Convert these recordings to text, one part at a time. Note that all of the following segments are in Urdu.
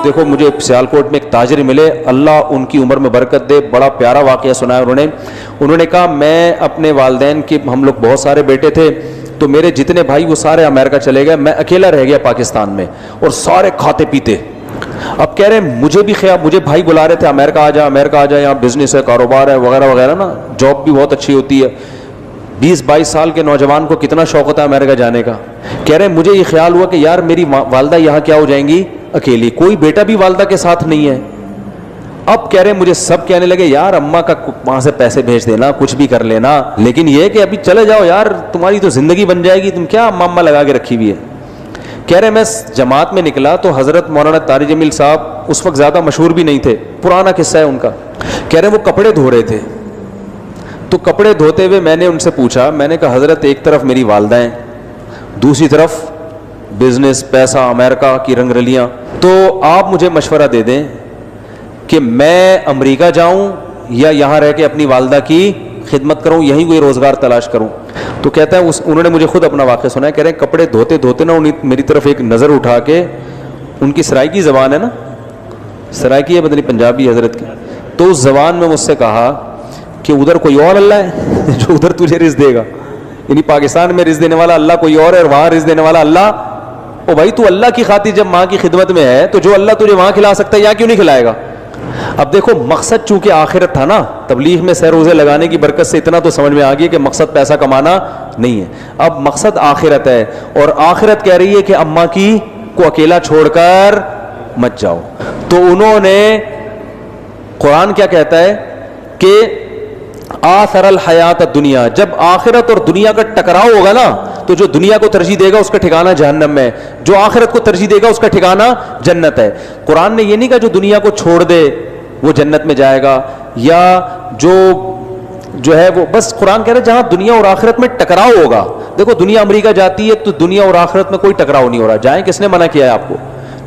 دیکھو مجھے سیالکوٹ میں ایک تاجر ملے, اللہ ان کی عمر میں برکت دے, بڑا پیارا واقعہ سنایا انہوں نے کہا میں اپنے والدین کے, ہم لوگ بہت سارے بیٹے تھے, تو میرے جتنے بھائی وہ سارے امریکہ چلے گئے, میں اکیلا رہ گیا پاکستان میں, اور سارے کھاتے پیتے. اب کہہ رہے ہیں مجھے بھی خیال, مجھے بھائی بلا رہے تھے امریکہ آ جا, یہاں بزنس ہے, کاروبار ہے وغیرہ وغیرہ نا, جاب بھی بہت اچھی ہوتی ہے. 20-22 سال کے نوجوان کو کتنا شوق ہوتا ہے امریکہ جانے کا. کہہ رہے ہیں مجھے یہ خیال ہوا کہ یار میری والدہ یہاں کیا ہو جائیں گی اکیلی, کوئی بیٹا بھی والدہ کے ساتھ نہیں ہے. اب کہہ رہے ہیں مجھے سب کہنے لگے یار اماں کا وہاں سے پیسے بھیج دینا, کچھ بھی کر لینا, لیکن یہ کہ ابھی چلے جاؤ یار, تمہاری تو زندگی بن جائے گی, تم کیا اماں لگا کے رکھی ہوئی ہے. کہہ رہے میں جماعت میں نکلا تو حضرت مولانا طارق جمیل صاحب اس وقت زیادہ مشہور بھی نہیں تھے, پرانا قصہ ہے ان کا. کہہ رہے وہ کپڑے دھو رہے تھے, تو کپڑے دھوتے ہوئے میں نے ان سے پوچھا, میں نے کہا حضرت ایک طرف میری والدہ ہیں, دوسری طرف بزنس, پیسہ, امریکہ کی رنگ رلیاں, تو آپ مجھے مشورہ دے دیں کہ میں امریکہ جاؤں یا یہاں رہ کے اپنی والدہ کی خدمت کروں, یہیں کوئی روزگار تلاش کروں. تو کہتا ہے انہوں نے مجھے خود اپنا واقعہ سنا ہے, کہہ رہے ہیں کپڑے دھوتے دھوتے نا میری طرف ایک نظر اٹھا کے, ان کی سرائیکی زبان ہے نا, سرائیکی ہے بدنی پنجابی حضرت کی, تو اس زبان میں مجھ سے کہا کہ ادھر کوئی اور اللہ ہے جو ادھر تجھے رزق دے گا, یعنی پاکستان میں رزق دینے والا اللہ کوئی اور ہے اور وہاں رزق دینے والا اللہ. او بھائی تو اللہ کی خاطر جب ماں کی خدمت میں ہے تو جو اللہ تجھے وہاں کھلا سکتا ہے یہاں کیوں نہیں کھلائے گا. اب دیکھو مقصد چونکہ آخرت تھا نا, تبلیغ میں سہ روزے لگانے کی برکت سے اتنا تو سمجھ میں آ گیا کہ مقصد پیسہ کمانا نہیں ہے, اب مقصد آخرت ہے, اور آخرت کہہ رہی ہے کہ اماں کی کو اکیلا چھوڑ کر مت جاؤ. تو انہوں نے, قرآن کیا کہتا ہے کہ آثر الحیات الدنیا, جب آخرت اور دنیا کا ٹکراؤ ہوگا نا تو جو دنیا کو ترجیح دے گا اس کا ٹھکانہ جہنم میں, جو آخرت کو ترجیح دے گا اس کا ٹھکانہ جنت ہے. قرآن نے یہ نہیں کہا جو دنیا کو چھوڑ دے وہ جنت میں جائے گا, یا جو ہے وہ, بس قرآن کہہ رہا ہے جہاں دنیا اور آخرت میں ٹکراؤ ہوگا. دیکھو دنیا امریکہ جاتی ہے تو دنیا اور آخرت میں کوئی ٹکراؤ نہیں ہو رہا, جائیں کس نے منع کیا ہے آپ کو,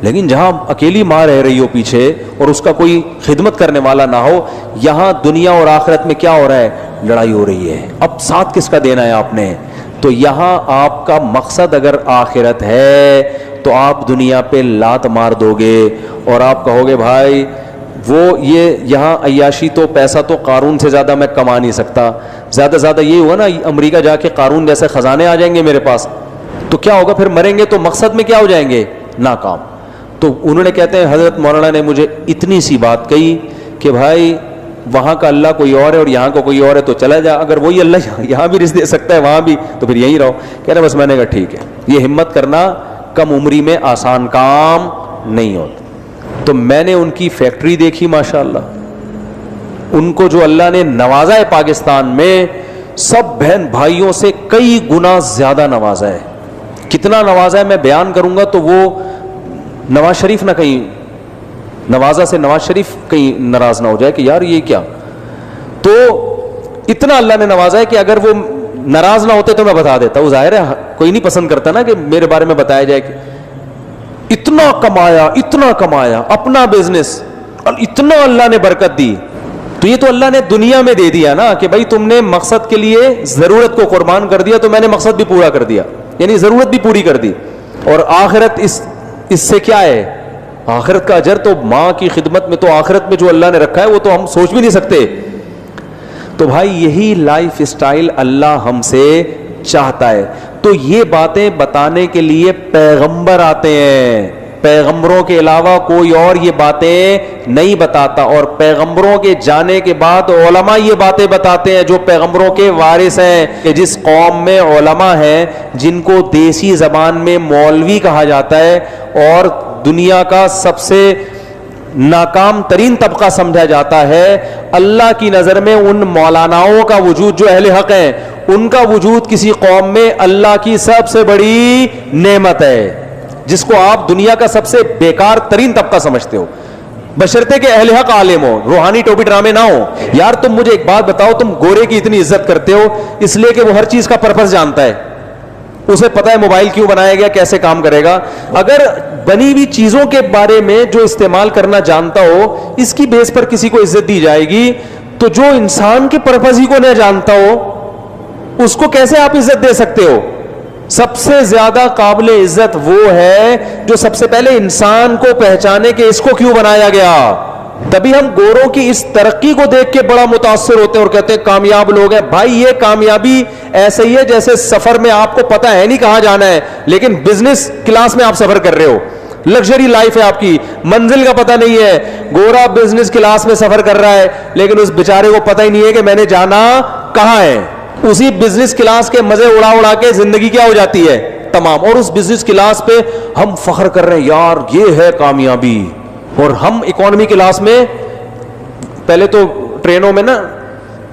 لیکن جہاں اکیلی ماں رہ رہی ہو پیچھے اور اس کا کوئی خدمت کرنے والا نہ ہو, یہاں دنیا اور آخرت میں کیا ہو رہا ہے, لڑائی ہو رہی ہے. اب ساتھ کس کا دینا ہے آپ نے, تو یہاں آپ کا مقصد اگر آخرت ہے تو آپ دنیا پہ لات مار دو گے اور آپ کہو گے بھائی وہ یہ یہاں عیاشی تو پیسہ تو قارون سے زیادہ میں کما نہیں سکتا, زیادہ زیادہ یہ ہوا نا امریکہ جا کے قارون جیسے خزانے آ جائیں گے میرے پاس, تو کیا ہوگا پھر, مریں گے تو مقصد میں کیا ہو جائیں گے, ناکام. تو انہوں نے کہتے ہیں حضرت مولانا نے مجھے اتنی سی بات کہی کہ بھائی وہاں کا اللہ کوئی اور ہے اور یہاں کا کوئی اور ہے, تو چلا جا, اگر وہی اللہ یہاں بھی رزق دے سکتا ہے وہاں بھی تو پھر یہیں رہو. کہہ رہے بس میں نے کہا ٹھیک ہے, یہ ہمت کرنا کم عمری میں آسان کام نہیں ہوتا. تو میں نے ان کی فیکٹری دیکھی ماشاءاللہ, ان کو جو اللہ نے نوازا ہے پاکستان میں, سب بہن بھائیوں سے کئی گنا زیادہ نوازا ہے. کتنا نوازا ہے میں بیان کروں گا تو وہ نواز شریف نہ کہیں, نوازا سے نواز شریف کہیں ناراض نہ ہو جائے کہ یار یہ کیا, تو اتنا اللہ نے نوازا ہے کہ اگر وہ ناراض نہ ہوتے تو میں بتا دیتا. وہ ظاہر ہے کوئی نہیں پسند کرتا نا کہ میرے بارے میں بتایا جائے کہ اتنا کمایا اپنا بزنس, اور اتنا اللہ نے برکت دی. تو یہ تو اللہ نے دنیا میں دے دیا نا کہ بھائی تم نے مقصد کے لیے ضرورت کو قربان کر دیا تو میں نے مقصد بھی پورا کر دیا, یعنی ضرورت بھی پوری کر دی. اور آخرت اس سے کیا ہے, آخرت کا اجر تو ماں کی خدمت میں, تو آخرت میں جو اللہ نے رکھا ہے وہ تو ہم سوچ بھی نہیں سکتے. تو بھائی یہی لائف اسٹائل اللہ ہم سے چاہتا ہے. تو یہ باتیں بتانے کے لیے پیغمبر آتے ہیں, پیغمبروں کے علاوہ کوئی اور یہ باتیں نہیں بتاتا, اور پیغمبروں کے جانے کے بعد علماء یہ باتیں بتاتے ہیں جو پیغمبروں کے وارث ہیں. کہ جس قوم میں علماء ہیں جن کو دیسی زبان میں مولوی کہا جاتا ہے اور دنیا کا سب سے ناکام ترین طبقہ سمجھا جاتا ہے, اللہ کی نظر میں ان مولاناؤں کا وجود جو اہل حق ہیں ان کا وجود کسی قوم میں اللہ کی سب سے بڑی نعمت ہے, جس کو آپ دنیا کا سب سے بیکار ترین طبقہ سمجھتے ہو, بشرطے کہ اہل حق عالم ہو, روحانی ٹوپی ڈرامے نہ ہو. یار تم مجھے ایک بات بتاؤ, تم گورے کی اتنی عزت کرتے ہو اس لیے کہ وہ ہر چیز کا پرپس جانتا ہے, اسے پتہ ہے موبائل کیوں بنایا گیا, کیسے کام کرے گا. اگر بنی ہوئی چیزوں کے بارے میں جو استعمال کرنا جانتا ہو اس کی بیس پر کسی کو عزت دی جائے گی, تو جو انسان کے پرپس ہی کو نہ جانتا ہو اس کو کیسے آپ عزت دے سکتے ہو. سب سے زیادہ قابل عزت وہ ہے جو سب سے پہلے انسان کو پہچانے کہ اس کو کیوں بنایا گیا. تبھی ہم گوروں کی اس ترقی کو دیکھ کے بڑا متاثر ہوتے ہیں اور کہتے ہیں کامیاب لوگ ہیں. بھائی یہ کامیابی ایسے ہی ہے جیسے سفر میں آپ کو پتہ ہے نہیں کہاں جانا ہے, لیکن بزنس کلاس میں آپ سفر کر رہے ہو, لگژری لائف ہے آپ کی, منزل کا پتہ نہیں ہے. گورا بزنس کلاس میں سفر کر رہا ہے لیکن اس بیچارے کو پتہ ہی نہیں ہے کہ میں نے جانا کہاں ہے. اسی بزنس کلاس کے مزے اڑا اڑا کے زندگی کیا ہو جاتی ہے تمام, اور اس بزنس کلاس پہ ہم فخر کر رہے ہیں یار یہ ہے کامیابی. اور ہم اکانومی کلاس میں, پہلے تو ٹرینوں میں نا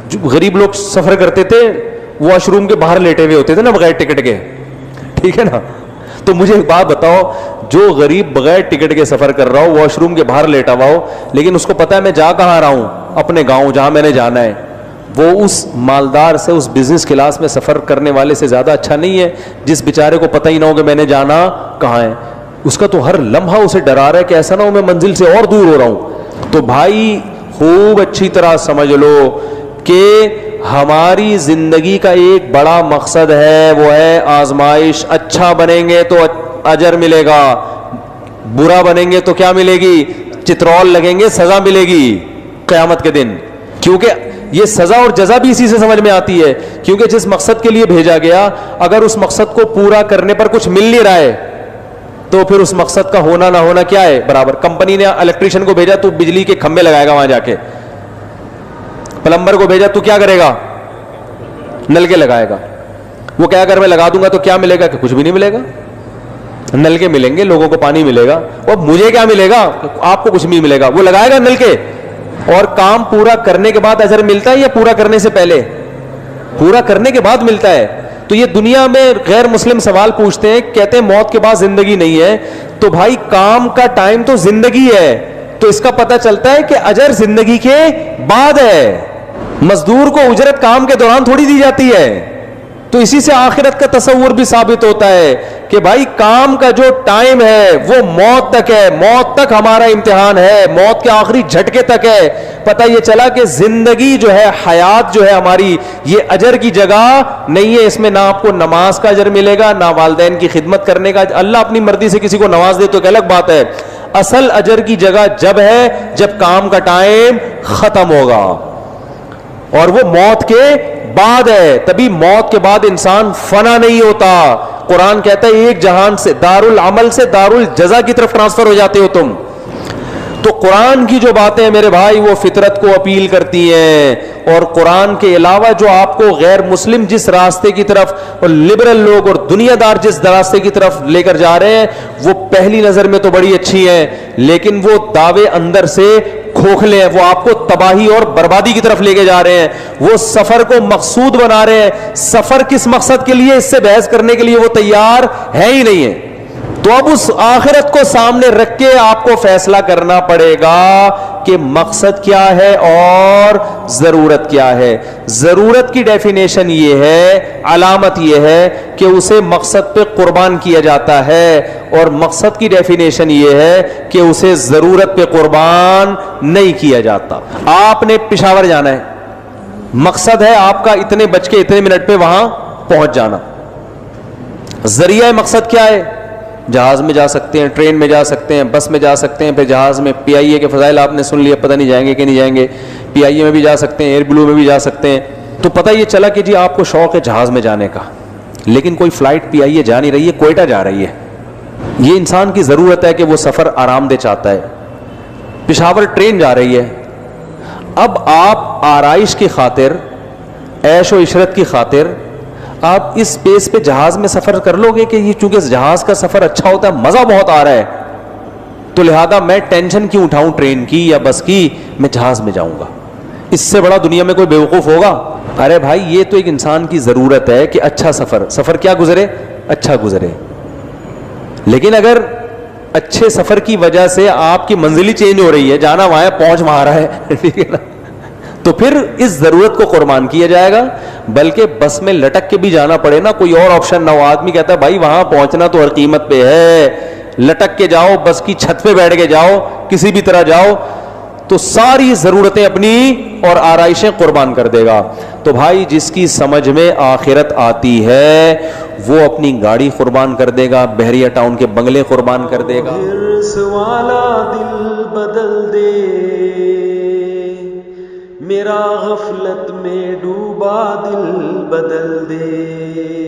جو غریب لوگ سفر کرتے تھے واش روم کے باہر لیٹے ہوئے ہوتے تھے نا بغیر ٹکٹ کے, ٹھیک ہے نا. تو مجھے ایک بات بتاؤ, جو غریب بغیر ٹکٹ کے سفر کر رہا ہو, واش روم کے باہر لیٹا ہوا ہو, لیکن اس کو پتا ہے میں جا کہاں رہا ہوں, اپنے گاؤں جہاں میں نے جانا ہے, وہ اس مالدار سے, اس بزنس کلاس میں سفر کرنے والے سے زیادہ اچھا نہیں ہے جس بیچارے کو پتہ ہی نہ ہو کہ میں نے جانا کہاں ہے. اس کا تو ہر لمحہ اسے ڈرا رہا ہے کہ ایسا نہ ہو میں منزل سے اور دور ہو رہا ہوں. تو بھائی خوب اچھی طرح سمجھ لو کہ ہماری زندگی کا ایک بڑا مقصد ہے, وہ ہے آزمائش. اچھا بنیں گے تو اجر ملے گا, برا بنیں گے تو کیا ملے گی, چترول لگیں گے, سزا ملے گی قیامت کے دن. کیونکہ یہ سزا اور جزا بھی اسی سے سمجھ میں آتی ہے, کیونکہ جس مقصد کے لیے بھیجا گیا اگر اس مقصد کو پورا کرنے پر کچھ مل نہیں رہا ہے تو پھر اس مقصد کا ہونا نہ ہونا کیا ہے برابر. کمپنی نے الیکٹریشین کو بھیجا تو بجلی کے کھمبے لگائے گا وہاں جا کے, پلمبر کو بھیجا تو کیا کرے گا, نل کے لگائے گا. وہ کیا اگر میں لگا دوں گا تو کیا ملے گا, کہ کچھ بھی نہیں ملے گا. نل کے ملیں گے, لوگوں کو پانی ملے گا, اور مجھے کیا ملے گا, آپ کو کچھ نہیں ملے گا. وہ لگائے گا نل کے, اور کام پورا کرنے کے بعد اجر ملتا ہے یا پورا کرنے سے پہلے؟ پورا کرنے کے بعد ملتا ہے. تو یہ دنیا میں غیر مسلم سوال پوچھتے ہیں, کہتے ہیں موت کے بعد زندگی نہیں ہے. تو بھائی کام کا ٹائم تو زندگی ہے, تو اس کا پتہ چلتا ہے کہ اجر زندگی کے بعد ہے. مزدور کو اجرت کام کے دوران تھوڑی دی جاتی ہے. تو اسی سے آخرت کا تصور بھی ثابت ہوتا ہے کہ بھائی کام کا جو ٹائم ہے وہ موت تک ہے, موت تک ہمارا امتحان ہے, موت کے آخری جھٹکے تک ہے. پتہ یہ چلا کہ زندگی جو ہے, حیات جو ہے ہماری, یہ اجر کی جگہ نہیں ہے. اس میں نہ آپ کو نماز کا اجر ملے گا, نہ والدین کی خدمت کرنے کا. اللہ اپنی مرضی سے کسی کو نواز دے تو ایک الگ بات ہے. اصل اجر کی جگہ جب ہے جب کام کا ٹائم ختم ہوگا, اور وہ موت کے بعد ہے. تبھی موت کے بعد انسان فنا نہیں ہوتا. قرآن کہتا ہے ایک جہان سے, دار العمل سے دار الجزا کی طرف ٹرانسفر ہو جاتے ہو تم. تو قرآن کی جو باتیں ہیں میرے بھائی وہ فطرت کو اپیل کرتی ہیں, اور قرآن کے علاوہ جو آپ کو غیر مسلم جس راستے کی طرف, اور لبرل لوگ اور دنیا دار جس راستے کی طرف لے کر جا رہے ہیں, وہ پہلی نظر میں تو بڑی اچھی ہیں, لیکن وہ دعوے اندر سے کھوکھلے ہیں. وہ آپ کو تباہی اور بربادی کی طرف لے کے جا رہے ہیں. وہ سفر کو مقصود بنا رہے ہیں. سفر کس مقصد کے لیے, اس سے بحث کرنے کے لیے وہ تیار ہے ہی نہیں ہے. تو اب اس آخرت کو سامنے رکھ کے آپ کو فیصلہ کرنا پڑے گا کہ مقصد کیا ہے اور ضرورت کیا ہے. ضرورت کی ڈیفینیشن یہ ہے, علامت یہ ہے کہ اسے مقصد پہ قربان کیا جاتا ہے, اور مقصد کی ڈیفینیشن یہ ہے کہ اسے ضرورت پہ قربان نہیں کیا جاتا. آپ نے پشاور جانا ہے, مقصد ہے آپ کا اتنے بج کے اتنے منٹ پہ وہاں پہنچ جانا. ذریعہ مقصد کیا ہے؟ جہاز میں جا سکتے ہیں, ٹرین میں جا سکتے ہیں, بس میں جا سکتے ہیں, پھر جہاز میں پی آئی اے کے فضائل آپ نے سن لیے, پتہ نہیں جائیں گے کہ نہیں جائیں گے. پی آئی اے میں بھی جا سکتے ہیں, ایئر بلو میں بھی جا سکتے ہیں. تو پتہ یہ چلا کہ جی آپ کو شوق ہے جہاز میں جانے کا, لیکن کوئی فلائٹ پی آئی اے جا نہیں رہی ہے, کوئٹہ جا رہی ہے. یہ انسان کی ضرورت ہے کہ وہ سفر آرام دہ چاہتا ہے. پشاور ٹرین جا رہی ہے. اب آپ آرائش کی خاطر, عیش و عشرت کی خاطر آپ اس بیس پہ جہاز میں سفر کر لو گے کہ یہ چونکہ جہاز کا سفر اچھا ہوتا ہے, مزہ بہت آ رہا ہے, تو لہذا میں ٹینشن کیوں اٹھاؤں ٹرین کی یا بس کی, میں جہاز میں جاؤں گا. اس سے بڑا دنیا میں کوئی بیوقوف ہوگا؟ ارے بھائی یہ تو ایک انسان کی ضرورت ہے کہ اچھا سفر کیا گزرے, اچھا گزرے. لیکن اگر اچھے سفر کی وجہ سے آپ کی منزل ہی چینج ہو رہی ہے, جانا وہاں ہے پہنچ وہاں رہا ہے, ٹھیک ہے نا, تو پھر اس ضرورت کو قربان کیا جائے گا. بلکہ بس میں لٹک کے بھی جانا پڑے نا, کوئی اور آپشن نہ ہو. آدمی کہتا ہے بھائی وہاں پہنچنا تو ہر قیمت پہ ہے, لٹک کے جاؤ, بس کی چھت پہ بیٹھ کے جاؤ, کسی بھی طرح جاؤ, تو ساری ضرورتیں اپنی اور آرائشیں قربان کر دے گا. تو بھائی جس کی سمجھ میں آخرت آتی ہے وہ اپنی گاڑی قربان کر دے گا، بحریہ ٹاؤن کے بنگلے قربان کر دے گا۔ ہرس والا دل بدل دے، میرا غفلت میں ڈوبا دل بدل دے۔